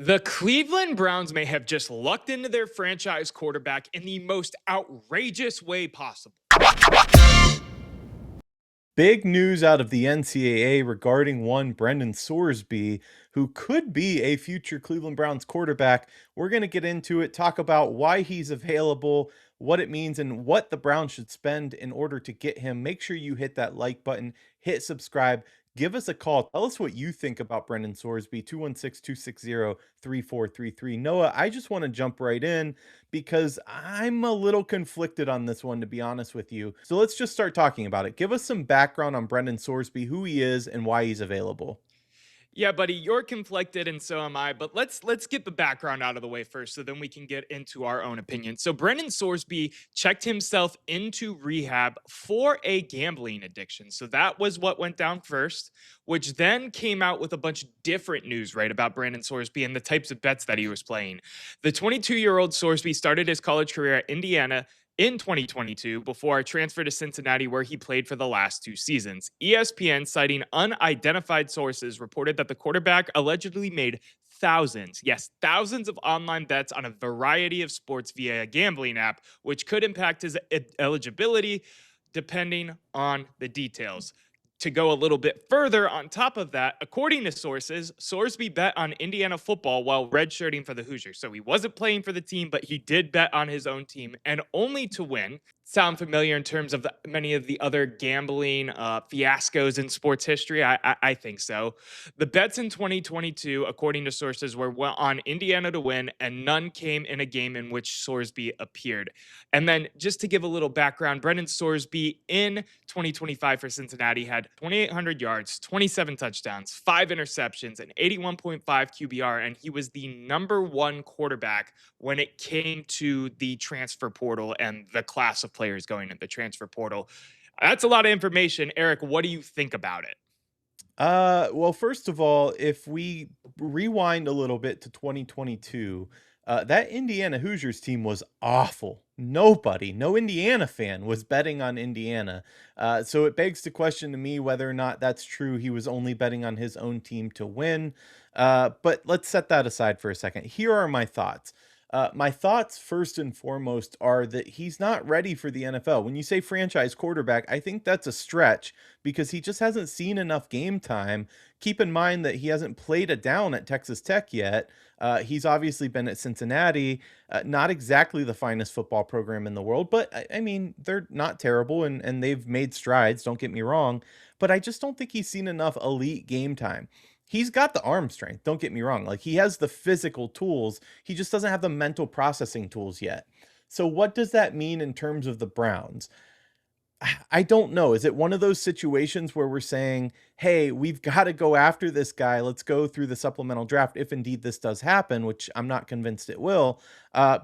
The Cleveland Browns may have just lucked into their franchise quarterback in the most outrageous way possible. Big news out of the NCAA regarding one Brendan Sorsby, who could be a future Cleveland Browns quarterback. We're going to get into it, talk about why he's available, what it means, and what the Browns should spend in order to get him. Make sure you hit that like button, hit subscribe, give us a call. Tell us what you think about Brendan Sorsby, 216-260-3433. Noah, I just want to jump right in because I'm a little conflicted on this one, to be honest with you. So let's just start talking about it. Give us some background on Brendan Sorsby, who he is, and why he's available. Yeah, buddy, you're conflicted and so am I, but let's get the background out of the way first so then we can get into our own opinion. So Brendan Sorsby checked himself into rehab for a gambling addiction. So that was what went down first, which then came out with a bunch of different news, right, about Brandon Sorsby and the types of bets that he was playing. The 22-year-old Sorsby started his college career at Indiana in 2022 before a transfer to Cincinnati, where he played for the last two seasons. ESPN, citing unidentified sources, reported that the quarterback allegedly made thousands, yes, thousands of online bets on a variety of sports via a gambling app, which could impact his eligibility depending on the details. To go a little bit further on top of that, according to sources, Sorsby bet on Indiana football while redshirting for the Hoosiers. So he wasn't playing for the team, but he did bet on his own team and only to win. Sound familiar in terms of many of the other gambling fiascos in sports history? I think so. The bets in 2022, according to sources, were on Indiana to win, and none came in a game in which Sorsby appeared. And then just to give a little background, Brendan Sorsby in 2025 for Cincinnati had 2,800 yards, 27 touchdowns, 5 interceptions, and 81.5 QBR. And he was the number one quarterback when it came to the transfer portal and the class of players going in the transfer portal. That's a lot of information. Erik, what do you think about it? Well, first of all, if we rewind a little bit to 2022, that Indiana Hoosiers team was awful. Nobody, no Indiana fan was betting on Indiana. So it begs to question to me whether or not that's true. He was only betting on his own team to win. But let's set that aside for a second. Here are my thoughts. My thoughts, first and foremost, are that he's not ready for the NFL. When you say franchise quarterback, I think that's a stretch because he just hasn't seen enough game time. Keep in mind that he hasn't played a down at Texas Tech yet. He's obviously been at Cincinnati, not exactly the finest football program in the world, but I mean, they're not terrible and they've made strides, don't get me wrong. But I just don't think he's seen enough elite game time. He's got the arm strength, don't get me wrong. Like he has the physical tools, he just doesn't have the mental processing tools yet. So, what does that mean in terms of the Browns? I don't know. Is it one of those situations where we're saying, hey, we've got to go after this guy? Let's go through the supplemental draft if indeed this does happen, which I'm not convinced it will,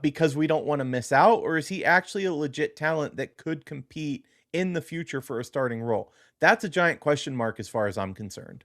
because we don't want to miss out? Or is he actually a legit talent that could compete in the future for a starting role? That's a giant question mark as far as I'm concerned.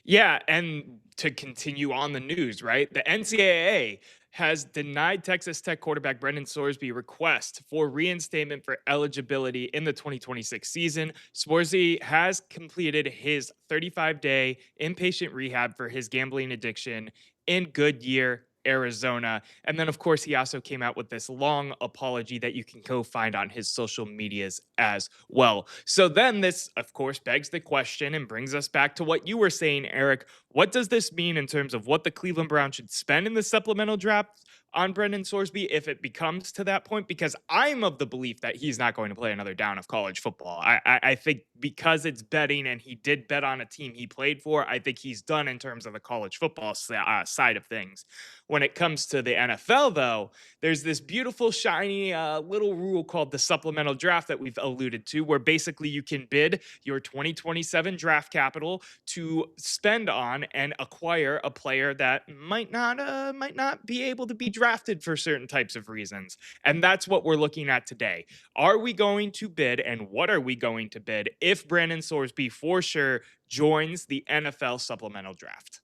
Yeah, and to continue on the news, right? The NCAA has denied Texas Tech quarterback Brendan Sorsby request for reinstatement for eligibility in the 2026 season. Sorsby has completed his 35-day inpatient rehab for his gambling addiction in Goodyear, Arizona. And then, of course, he also came out with this long apology that you can go find on his social medias as well. So then this, of course, begs the question and brings us back to what you were saying, Erik. What does this mean in terms of what the Cleveland Browns should spend in the supplemental draft on Brendan Sorsby if it becomes to that point? Because I'm of the belief that he's not going to play another down of college football. I think because it's betting and he did bet on a team he played for, I think he's done in terms of the college football side of things. When it comes to the NFL, though, there's this beautiful, shiny little rule called the supplemental draft that we've alluded to, where basically you can bid your 2027 draft capital to spend on and acquire a player that might not be able to be drafted for certain types of reasons. And that's what we're looking at today. Are we going to bid, and what are we going to bid if Brandon Sorsby for sure joins the NFL supplemental draft?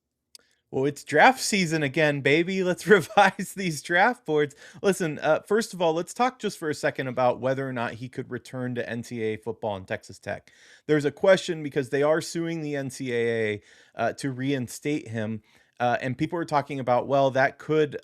Well, it's draft season again, baby. Let's revise these draft boards. Listen, first of all, let's talk just for a second about whether or not he could return to NCAA football in Texas Tech. There's a question because they are suing the NCAA to reinstate him. And people are talking about, well, that could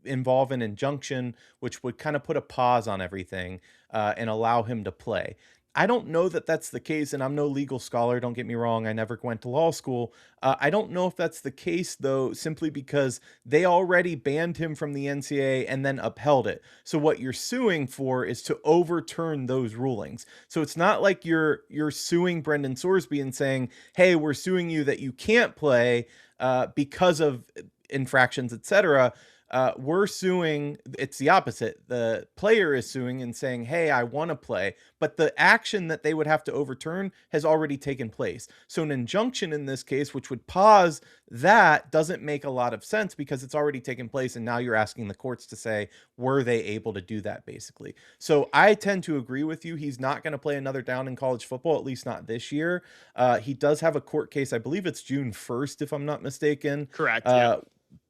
involve an injunction, which would kind of put a pause on everything and allow him to play. I don't know that that's the case, and I'm no legal scholar. Don't get me wrong. I never went to law school. I don't know if that's the case, though, simply because they already banned him from the NCAA and then upheld it. So what you're suing for is to overturn those rulings. So it's not like you're suing Brendan Sorsby and saying, "Hey, we're suing you that you can't play because of infractions, etc." We're suing, it's the opposite. The player is suing and saying, hey, I want to play, but the action that they would have to overturn has already taken place. So an injunction in this case, which would pause that, doesn't make a lot of sense because it's already taken place. And now you're asking the courts to say, were they able to do that, basically? So I tend to agree with you. He's not going to play another down in college football, at least not this year. He does have a court case. I believe it's June 1st, if I'm not mistaken. Correct. Yeah.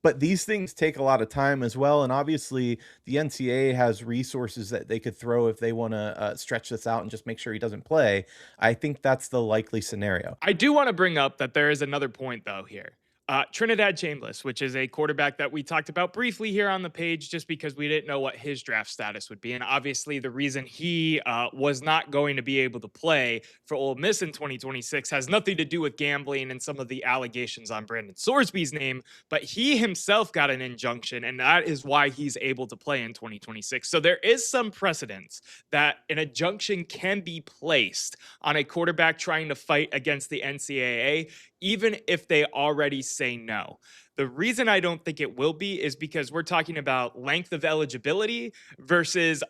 But these things take a lot of time as well, and obviously the NCAA has resources that they could throw if they want to stretch this out and just make sure he doesn't play. I think that's the likely scenario. I do want to bring up that there is another point, though, here. Trinidad Chambliss, which is a quarterback that we talked about briefly here on the page, just because we didn't know what his draft status would be. And obviously, the reason he was not going to be able to play for Ole Miss in 2026 has nothing to do with gambling and some of the allegations on Brendan Sorsby's name, but he himself got an injunction, and that is why he's able to play in 2026. So there is some precedence that an injunction can be placed on a quarterback trying to fight against the NCAA, even if they already say no. The reason I don't think it will be is because we're talking about length of eligibility versus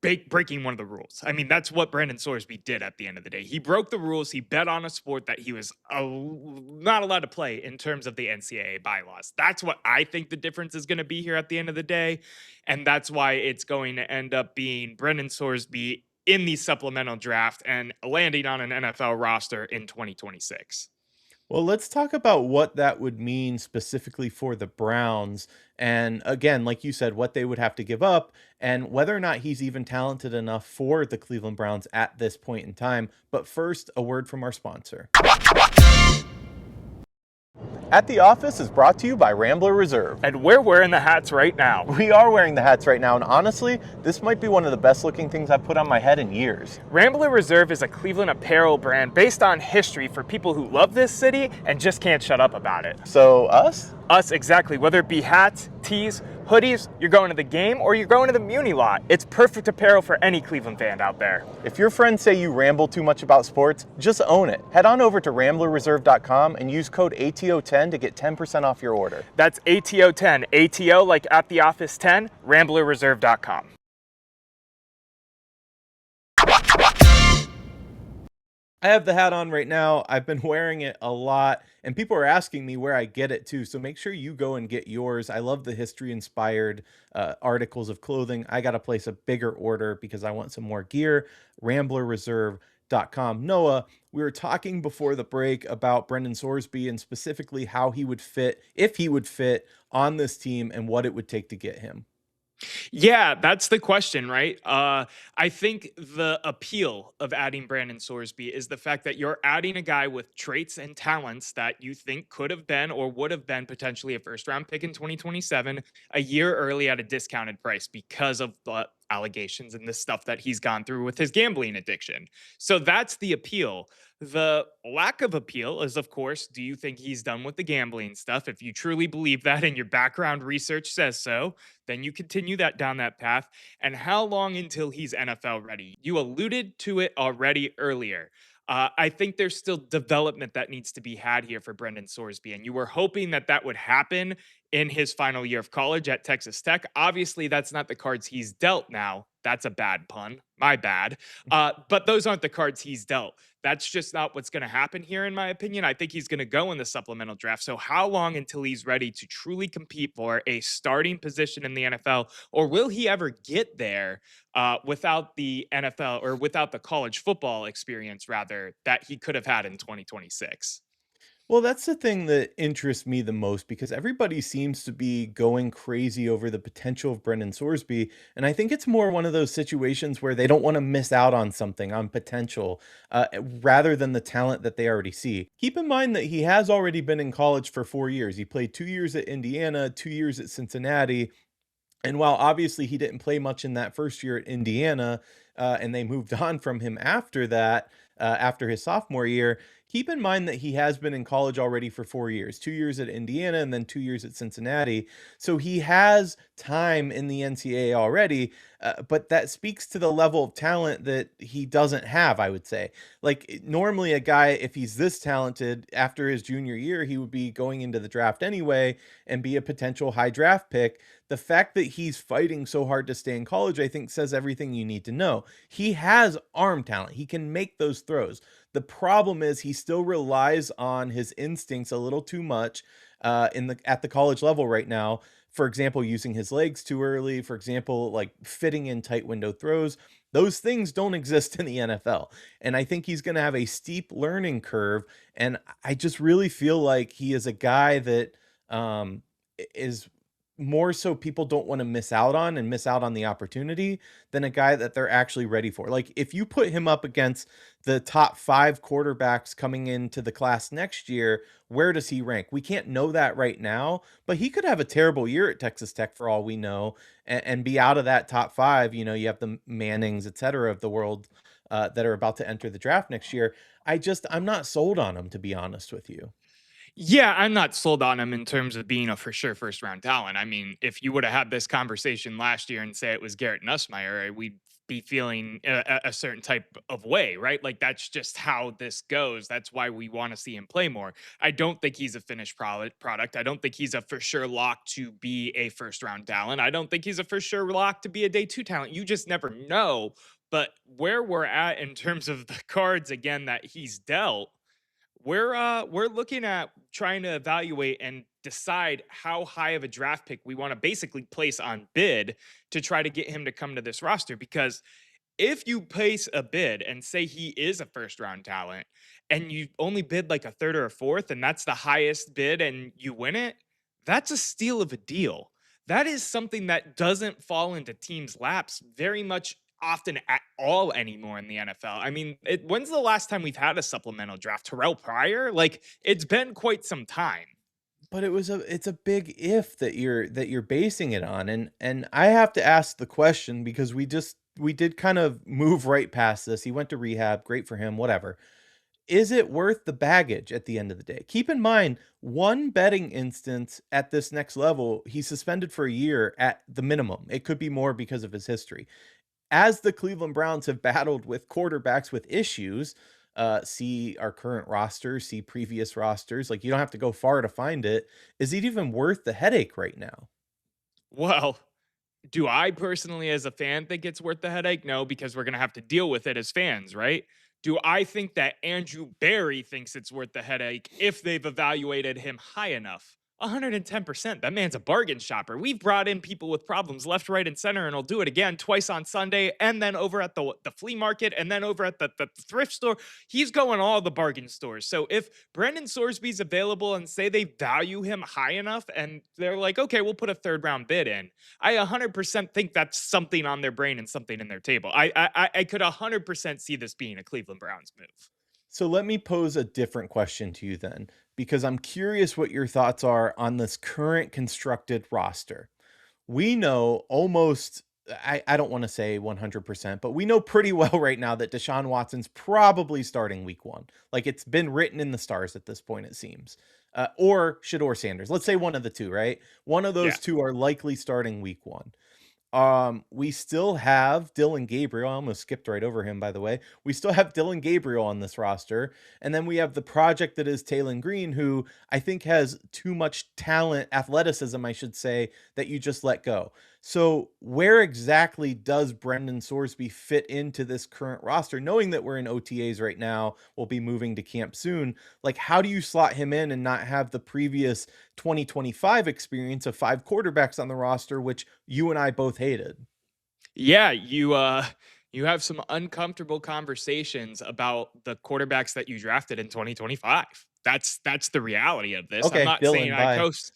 breaking one of the rules. I mean, that's what Brendan Sorsby did at the end of the day. He broke the rules. He bet on a sport that he was not allowed to play in terms of the NCAA bylaws. That's what I think the difference is going to be here at the end of the day. And that's why it's going to end up being Brendan Sorsby in the supplemental draft and landing on an NFL roster in 2026. Well, let's talk about what that would mean specifically for the Browns. And again, like you said, what they would have to give up and whether or not he's even talented enough for the Cleveland Browns at this point in time. But first, a word from our sponsor. At the Office is brought to you by Rambler Reserve. And we're wearing the hats right now. We are wearing the hats right now, and honestly, this might be one of the best looking things I've put on my head in years. Rambler Reserve is a Cleveland apparel brand based on history for people who love this city and just can't shut up about it. So, us? Us, exactly. Whether it be hats, tees, hoodies, you're going to the game, or you're going to the Muni lot. It's perfect apparel for any Cleveland fan out there. If your friends say you ramble too much about sports, just own it. Head on over to ramblerreserve.com and use code ATO10 to get 10% off your order. That's ATO10. ATO like at the office 10, ramblerreserve.com. I have the hat on right now. I've been wearing it a lot, and people are asking me where I get it too. So make sure you go and get yours. I love the history-inspired articles of clothing. I got to place a bigger order because I want some more gear. RamblerReserve.com. Noah, we were talking before the break about Brendan Sorsby and specifically how he would fit, if he would fit on this team and what it would take to get him. Yeah, that's the question, right? I think the appeal of adding Brandon Sorsby is the fact that you're adding a guy with traits and talents that you think could have been or would have been potentially a first round pick in 2027, a year early at a discounted price because of the allegations and the stuff that he's gone through with his gambling addiction. So that's the appeal. The lack of appeal is, of course, do you think he's done with the gambling stuff? If you truly believe that and your background research says so, then you continue that down that path. And how long until he's NFL ready? You alluded to it already earlier. I think there's still development that needs to be had here for Brendan Sorsby, and you were hoping that that would happen in his final year of college at Texas Tech. Obviously, that's not the cards he's dealt now. That's a bad pun. My bad. But those aren't the cards he's dealt. That's just not what's going to happen here, in my opinion. I think he's going to go in the supplemental draft. So how long until he's ready to truly compete for a starting position in the NFL? Or will he ever get there without the NFL or without the college football experience, rather, that he could have had in 2026? Well, that's the thing that interests me the most because everybody seems to be going crazy over the potential of Brendan Sorsby. And I think it's more one of those situations where they don't want to miss out on something, on potential, rather than the talent that they already see. Keep in mind that he has already been in college for 4 years. He played 2 years at Indiana, 2 years at Cincinnati, and while obviously he didn't play much in that first year at Indiana, and they moved on from him after that, after his sophomore year, keep in mind that he has been in college already for 4 years, 2 years at Indiana and then 2 years at Cincinnati. So he has time in the NCAA already, but that speaks to the level of talent that he doesn't have, I would say. Like normally, a guy, if he's this talented after his junior year, he would be going into the draft anyway and be a potential high draft pick. The fact that he's fighting so hard to stay in college, I think, says everything you need to know. He has arm talent. He can make those throws. The problem is he still relies on his instincts a little too much in the at the college level right now. For example, using his legs too early. For example, like fitting in tight window throws. Those things don't exist in the NFL. And I think he's going to have a steep learning curve. And I just really feel like he is a guy that is more so people don't want to miss out on and miss out on the opportunity than a guy that they're actually ready for. Like if you put him up against the top 5 quarterbacks coming into the class next year, where does he rank? We can't know that right now, but he could have a terrible year at Texas Tech for all we know and be out of that top 5. You know, you have the Mannings, et cetera, of the world that are about to enter the draft next year. I'm not sold on him, to be honest with you. Yeah, I'm not sold on him in terms of being a for sure first round talent. I mean, if you would have had this conversation last year and say it was Garrett Nussmeier, we'd be feeling a certain type of way, right? Like that's just how this goes. That's why we want to see him play more. I don't think he's a finished product. I don't think he's a for sure lock to be a first round talent. I don't think he's a for sure lock to be a day 2 talent. You just never know. But where we're at in terms of the cards again that he's dealt, we're looking at trying to evaluate and decide how high of a draft pick we want to basically place on bid to try to get him to come to this roster. Because if you place a bid and say he is a first round talent and you only bid like a third or a fourth and that's the highest bid and you win it, that's a steal of a deal. That is something that doesn't fall into teams' laps very much often at all anymore in the NFL. I mean, when's the last time we've had a supplemental draft? Terrell Pryor? Like it's been quite some time. But it's a big if that you're basing it on, and I have to ask the question because we did kind of move right past this. He went to rehab, great for him, whatever. Is it worth the baggage at the end of the day? Keep in mind, one betting instance at this next level, he's suspended for a year at the minimum. It could be more because of his history. As the Cleveland Browns have battled with quarterbacks with issues, see our current roster, see previous rosters, like you don't have to go far to find it. Is it even worth the headache right now? Well, do I personally, as a fan, think it's worth the headache? No, because we're going to have to deal with it as fans, right? Do I think that Andrew Barry thinks it's worth the headache if they've evaluated him high enough? 110%. That man's a bargain shopper. We've brought in people with problems left, right, and center, and he'll do it again twice on Sunday, and then over at the flea market, and then over at the thrift store. He's going all the bargain stores. So if Brendan Sorsby's available and say they value him high enough, and they're like, okay, we'll put a third round bid in, I 100% think that's something on their brain and something in their table. I could 100% see this being a Cleveland Browns move. So let me pose a different question to you then, because I'm curious what your thoughts are on this current constructed roster. We know almost, I don't want to say 100%, but we know pretty well right now that Deshaun Watson's probably starting week 1. Like it's been written in the stars at this point, it seems. Or Shedeur Sanders. Let's say one of the two, right? One of Yeah. those two are likely starting week 1. We still have Dillon Gabriel. I almost skipped right over him, by the way. We still have Dillon Gabriel on this roster. And then we have the project that is Taylen Green, who I think has too much talent, athleticism, I should say, that you just let go. So, where exactly does Brendan Sorsby fit into this current roster? Knowing that we're in OTAs right now, we'll be moving to camp soon. Like, how do you slot him in and not have the previous 2025 experience of 5 quarterbacks on the roster, which you and I both hated? Yeah, you have some uncomfortable conversations about the quarterbacks that you drafted in 2025. That's the reality of this. I'm Okay, not saying Dillon, I bye. coast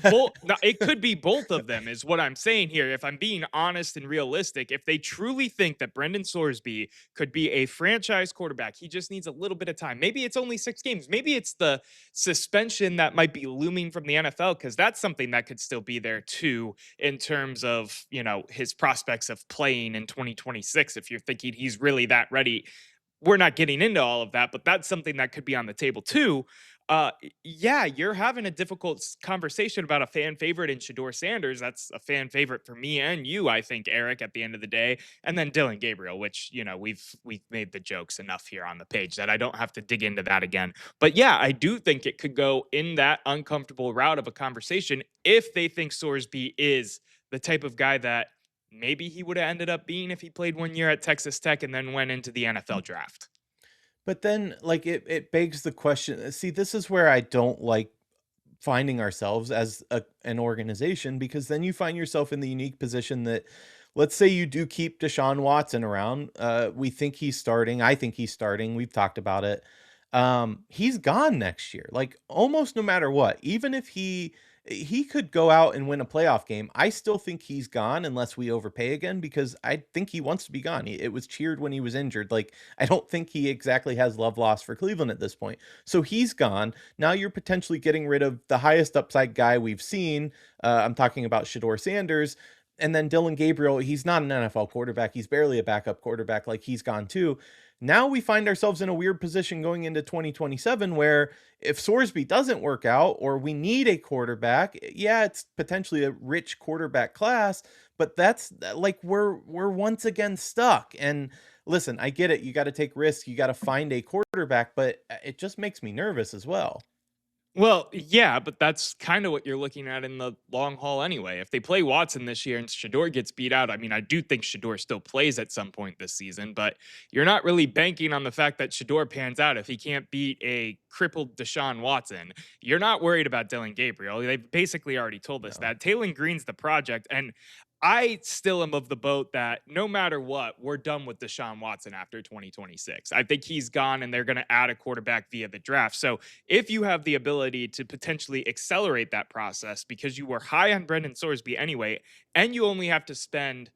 both. No, it could be both of them, is what I'm saying here. If I'm being honest and realistic, if they truly think that Brendan Sorsby could be a franchise quarterback, he just needs a little bit of time. Maybe it's only 6 games. Maybe it's the suspension that might be looming from the NFL, because that's something that could still be there too, in terms of, his prospects of playing in 2026. If you're thinking he's really that ready, we're not getting into all of that, but that's something that could be on the table too. Yeah, you're having a difficult conversation about a fan favorite in Shedeur Sanders. That's a fan favorite for me and you, I think, Erik, at the end of the day. And then Dillon Gabriel, which, we've made the jokes enough here on the page that I don't have to dig into that again. But yeah, I do think it could go in that uncomfortable route of a conversation if they think Sorsby is the type of guy that maybe he would have ended up being if he played 1 year at Texas Tech and then went into the NFL draft. But then, like, it begs the question. See, this is where I don't like finding ourselves as an organization, because then you find yourself in the unique position that, let's say you do keep Deshaun Watson around. We think he's starting. I think he's starting. We've talked about it. He's gone next year, like almost no matter what. Even if he could go out and win a playoff game, I still think he's gone unless we overpay again, because I think he wants to be gone. It was cheered when he was injured. Like, I don't think he exactly has love lost for Cleveland at this point. So he's gone. Now you're potentially getting rid of the highest upside guy we've seen. I'm talking about Shedeur Sanders. And then Dillon Gabriel, he's not an NFL quarterback. He's barely a backup quarterback. Like, he's gone too. Now we find ourselves in a weird position going into 2027, where if Sorsby doesn't work out or we need a quarterback, yeah, it's potentially a rich quarterback class, but that's like we're once again stuck. And listen, I get it. You got to take risks. You got to find a quarterback, but it just makes me nervous as well. Well, yeah, but that's kind of what you're looking at in the long haul anyway. If they play Watson this year and Shedeur gets beat out, I mean, I do think Shedeur still plays at some point this season, but you're not really banking on the fact that Shedeur pans out if he can't beat a crippled Deshaun Watson. You're not worried about Dillon Gabriel. They've basically already told us No. that. Taylen Green's the project, and I still am of the boat that no matter what, we're done with Deshaun Watson after 2026. I think he's gone and they're going to add a quarterback via the draft. So if you have the ability to potentially accelerate that process because you were high on Brendan Sorsby anyway, and you only have to spend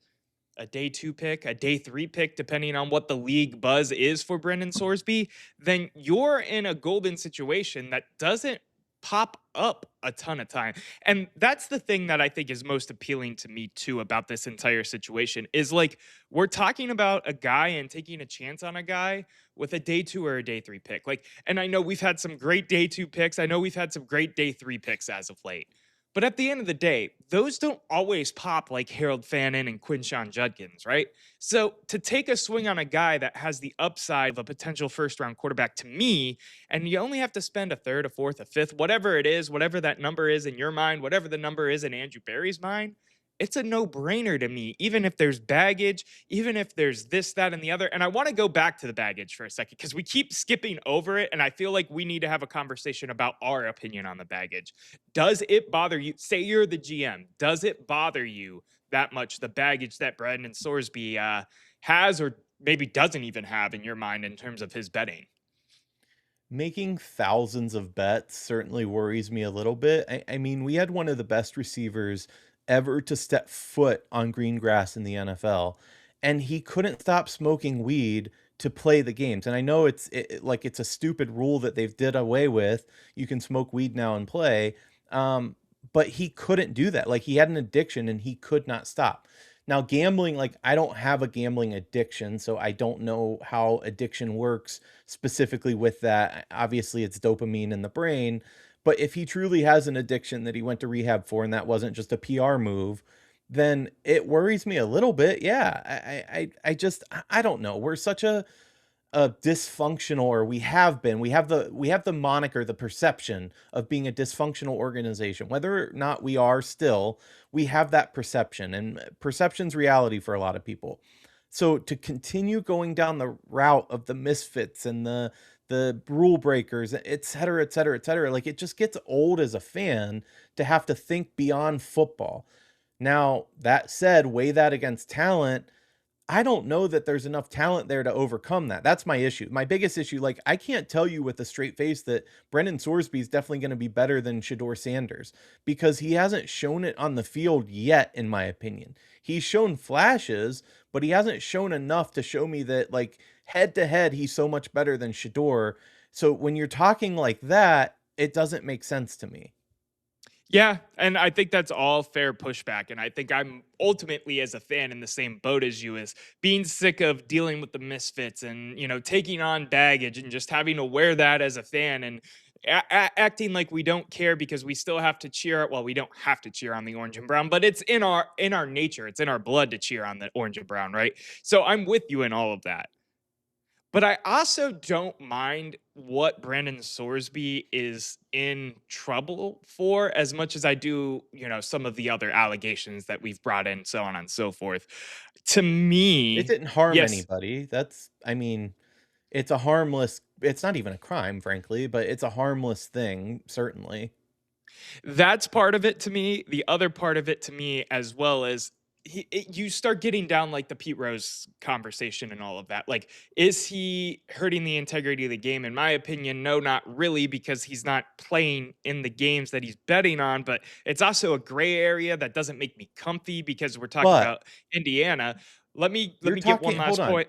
a day 2 pick, a day 3 pick, depending on what the league buzz is for Brendan Sorsby, then you're in a golden situation that doesn't pop up a ton of time. And that's the thing that I think is most appealing to me too about this entire situation is like we're talking about a guy and taking a chance on a guy with a day 2 or a day 3 pick. Like, and I know we've had some great day 2 picks. I know we've had some great day 3 picks as of late. But at the end of the day, those don't always pop like Harold Fannin and Quinshawn Judkins, right? So to take a swing on a guy that has the upside of a potential first round quarterback to me, and you only have to spend a third, a fourth, a fifth, whatever it is, whatever that number is in your mind, whatever the number is in Andrew Berry's mind, it's a no brainer to me, even if there's baggage, even if there's this, that, and the other. And I want to go back to the baggage for a second because we keep skipping over it. And I feel like we need to have a conversation about our opinion on the baggage. Does it bother you? Say you're the GM. Does it bother you that much, the baggage that Brendan Sorsby has or maybe doesn't even have in your mind in terms of his betting? Making thousands of bets certainly worries me a little bit. I mean, we had one of the best receivers ever to step foot on green grass in the NFL, and he couldn't stop smoking weed to play the games. And I know like it's a stupid rule that they've did away with. You can smoke weed now and play. Um, but he couldn't do that. Like, he had an addiction and he could not stop. Now, gambling, like, I don't have a gambling addiction, so I don't know how addiction works specifically with that. Obviously, it's dopamine in the brain, but if he truly has an addiction that he went to rehab for and that wasn't just a PR move, then it worries me a little bit. Yeah, I just I don't know. We're such a dysfunctional, or we have the moniker, the perception of being a dysfunctional organization. Whether or not we are still, we have that perception, and perception's reality for a lot of people. So to continue going down the route of the misfits and the rule breakers, et cetera, et cetera, et cetera, like, it just gets old as a fan to have to think beyond football. Now, that said, weigh that against talent. I don't know that there's enough talent there to overcome that. That's my issue. My biggest issue, like I can't tell you with a straight face that Brendan Sorsby is definitely going to be better than Shedeur Sanders because he hasn't shown it on the field yet, in my opinion. He's shown flashes, but he hasn't shown enough to show me that like head to head, he's so much better than Shedeur. So when you're talking like that, it doesn't make sense to me. Yeah, and I think that's all fair pushback. And I think I'm ultimately, as a fan, in the same boat as you, is being sick of dealing with the misfits and, taking on baggage and just having to wear that as a fan and acting like we don't care because we still have to cheer. Well, we don't have to cheer on the orange and brown, but it's in our nature. It's in our blood to cheer on the orange and brown, right? So I'm with you in all of that. But I also don't mind what Brandon Sorsby is in trouble for as much as I do, some of the other allegations that we've brought in, so on and so forth. To It me, didn't harm yes, anybody. I mean, it's a harmless, it's not even a crime, frankly, but it's a harmless thing, certainly. that's part of it to me. The other part of it to me, as well as you start getting down like the Pete Rose conversation and all of that. Like, is he hurting the integrity of the game? In my opinion, no, not really, because he's not playing in the games that he's betting on. But it's also a gray area that doesn't make me comfy because we're talking But about Indiana. Let you're me get talking, one hold last on, point.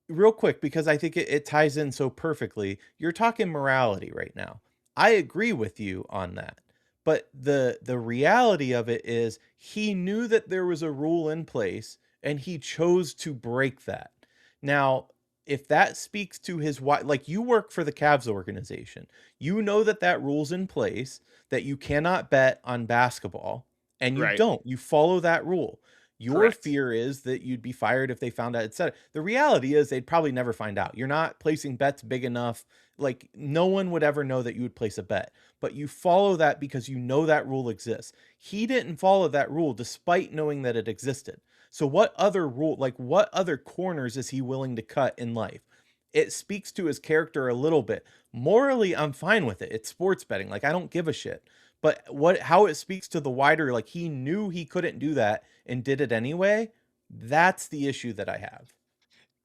real quick, because I think it ties in so perfectly. You're talking morality right now. I agree with you on that. But the reality of it is he knew that there was a rule in place and he chose to break that. Now, if that speaks to his why, like you work for the Cavs organization, you know that that rule's in place that you cannot bet on basketball and you Right. don't. You follow that rule. Your Correct. fear is that you'd be fired if they found out, etc. The reality is they'd probably never find out. You're not placing bets big enough. Like no one would ever know that you would place a bet, but you follow that because you know that rule exists. He didn't follow that rule despite knowing that it existed. So what other rule, like what other corners is he willing to cut in life? It speaks to his character a little bit. Morally, I'm fine with it. It's sports betting. Like I don't give a shit. But what how it speaks to the wider, like he knew he couldn't do that and did it anyway, that's the issue that I have.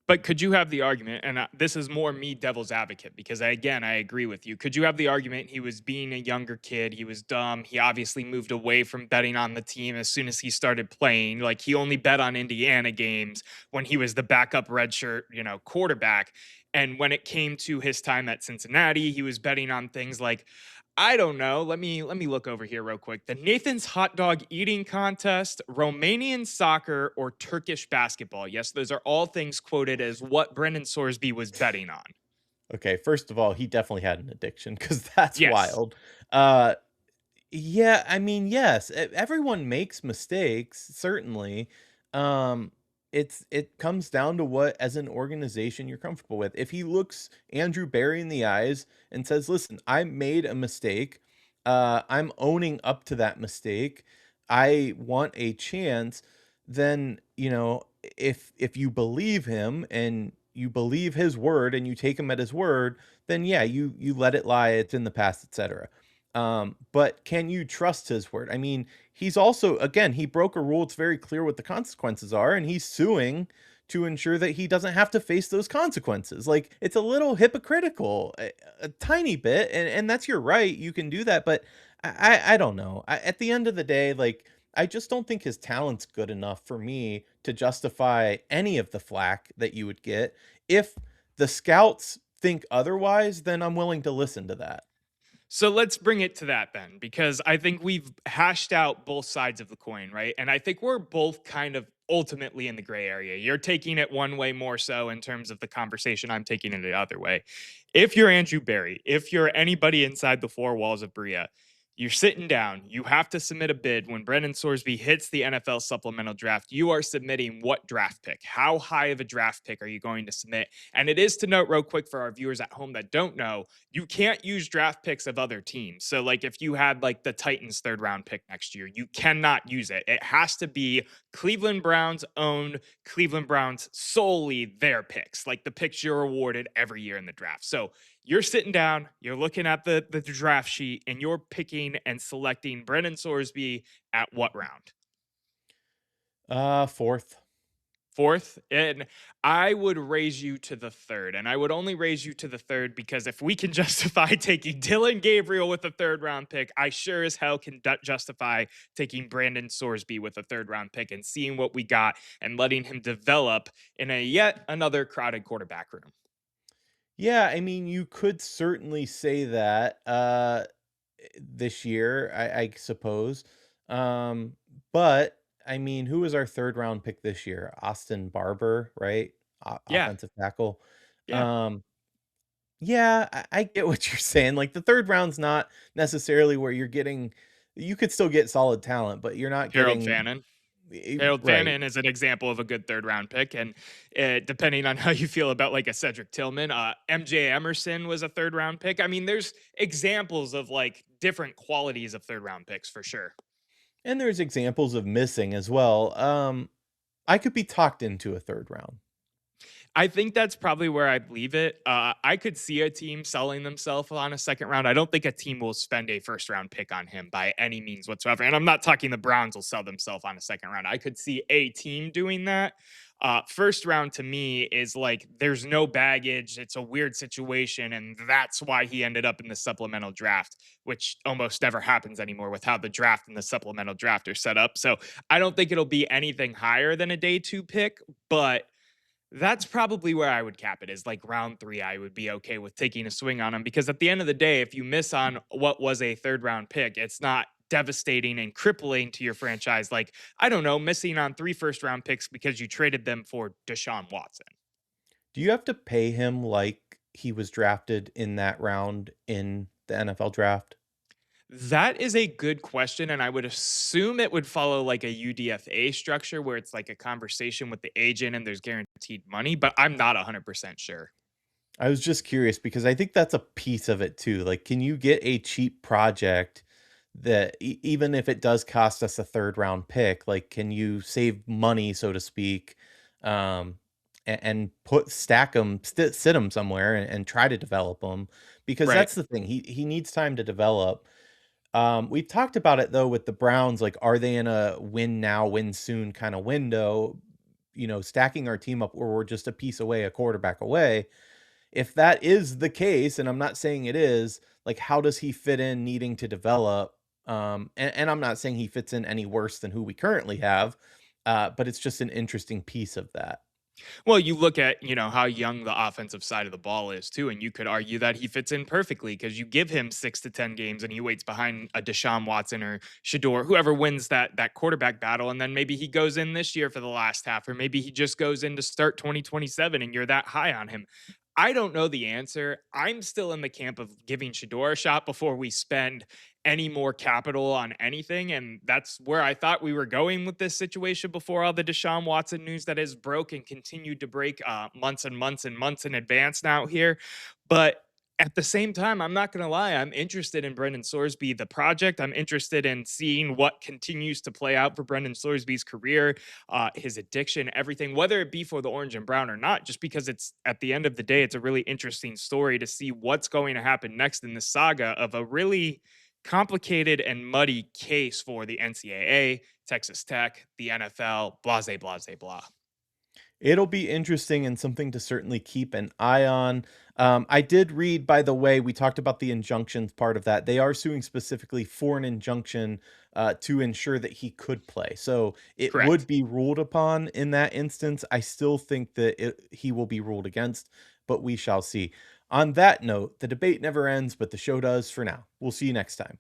But could you have the argument, and this is more me devil's advocate, because again, I agree with you. Could you have the argument he was being a younger kid? He was dumb. He obviously moved away from betting on the team as soon as he started playing. Like he only bet on Indiana games when he was the backup redshirt, quarterback. And when it came to his time at Cincinnati, he was betting on things like, I don't know. Let me look over here real quick. The Nathan's hot dog eating contest, Romanian soccer, or Turkish basketball. Yes, those are all things quoted as what Brendan Sorsby was betting on. Okay, first of all, he definitely had an addiction because that's Yes. wild. Uh yeah, I mean, yes, everyone makes mistakes, certainly. Um it comes down to what as an organization you're comfortable with. If he looks Andrew Barry in the eyes and says, "Listen, I made a mistake. I'm owning up to that mistake. I want a chance." Then, if you believe him and you believe his word and you take him at his word, then yeah, you let it lie, it's in the past, etc. But can you trust his word? I mean, he's also, again, he broke a rule. It's very clear what the consequences are, and he's suing to ensure that he doesn't have to face those consequences. Like it's a little hypocritical, a tiny bit, and that's your right. You can do that, but I don't know. At the end of the day, like I just don't think his talent's good enough for me to justify any of the flack that you would get. If the scouts think otherwise, then I'm willing to listen to that. So let's bring it to that then, because I think we've hashed out both sides of the coin, right? And I think we're both kind of ultimately in the gray area. You're taking it one way more so in terms of the conversation. I'm taking it the other way. If you're Andrew Barry, if you're anybody inside the four walls of Bria, you're sitting down. You have to submit a bid. When Brendan Sorsby hits the NFL supplemental draft, you are submitting what draft pick? How high of a draft pick are you going to submit? And it is to note, real quick, for our viewers at home that don't know, you can't use draft picks of other teams. So, like, if you had like the Titans' third round pick next year, you cannot use it. It has to be Cleveland Browns owned, Cleveland Browns solely their picks, like the picks you're awarded every year in the draft. So, you're sitting down, you're looking at the draft sheet, and you're picking and selecting Brendan Sorsby at what round? Fourth. Fourth, and I would raise you to the third. And I would only raise you to the third because if we can justify taking Dillon Gabriel with a third round pick, I sure as hell can justify taking Brendan Sorsby with a third round pick and seeing what we got and letting him develop in a yet another crowded quarterback room. Yeah, I mean, you could certainly say that this year, I suppose. Um, but I mean, who was our third round pick this year? Austin Barber, right? Yeah, Offensive tackle. yeah. Um, yeah, I get what you're saying. Like the third round's not necessarily where you're getting. You could still get solid talent, but you're not Harold getting Fannin. Harold right. Fannin is an example of a good third round pick. And depending on how you feel about like a Cedric Tillman, MJ Emerson was a third round pick. I mean, there's examples of like different qualities of third round picks for sure. And there's examples of missing as well. I could be talked into a third round. I think that's probably where I'd leave it. I could see a team selling themselves on a second round. I don't think a team will spend a first round pick on him by any means whatsoever. And I'm not talking the Browns will sell themselves on a second round. I could see a team doing that. First round to me is like there's no baggage. It's a weird situation. And that's why he ended up in the supplemental draft, which almost never happens anymore with how the draft and the supplemental draft are set up. So I don't think it'll be anything higher than a day two pick, but that's probably where I would cap it is like round 3, I would be okay with taking a swing on him because at the end of the day, if you miss on what was a third round pick, it's not devastating and crippling to your franchise. Like, I don't know, missing on 3 first round picks because you traded them for Deshaun Watson. Do you have to pay him like he was drafted in that round in the NFL draft? That is a good question. And I would assume it would follow like a UDFA structure where it's like a conversation with the agent and there's guaranteed money, but I'm not 100% sure. I was just curious because I think that's a piece of it too. Like, can you get a cheap project that even if it does cost us a third round pick, like, can you save money, so to speak, and put stack them, sit them somewhere and try to develop them? Because Right. that's the thing. He needs time to develop. We've talked about it though with the Browns. Like, are they in a win now, win soon kind of window? Stacking our team up where we're just a piece away, a quarterback away. If that is the case, and I'm not saying it is, like, how does he fit in needing to develop? And I'm not saying he fits in any worse than who we currently have, but it's just an interesting piece of that. Well, you look at, how young the offensive side of the ball is too, and you could argue that he fits in perfectly because you give him 6 to 10 games and he waits behind a Deshaun Watson or Shedeur, whoever wins that quarterback battle, and then maybe he goes in this year for the last half, or maybe he just goes in to start 2027 and you're that high on him. I don't know the answer. I'm still in the camp of giving Shedeur a shot before we spend any more capital on anything. And that's where I thought we were going with this situation before all the Deshaun Watson news that has broke and continued to break months and months and months in advance now here. But at the same time, I'm not going to lie. I'm interested in Brendan Sorsby, the project. I'm interested in seeing what continues to play out for Brendan Sorsby's career, his addiction, everything, whether it be for the orange and brown or not, just because it's at the end of the day, it's a really interesting story to see what's going to happen next in the saga of a really complicated and muddy case for the NCAA, Texas Tech, the NFL, blase, blase, blah. It'll be interesting and something to certainly keep an eye on. I did read, by the way, we talked about the injunctions part of that. They are suing specifically for an injunction to ensure that he could play. So it would Correct. be ruled upon in that instance. I still think that he will be ruled against, but we shall see. On that note, the debate never ends, but the show does for now. We'll see you next time.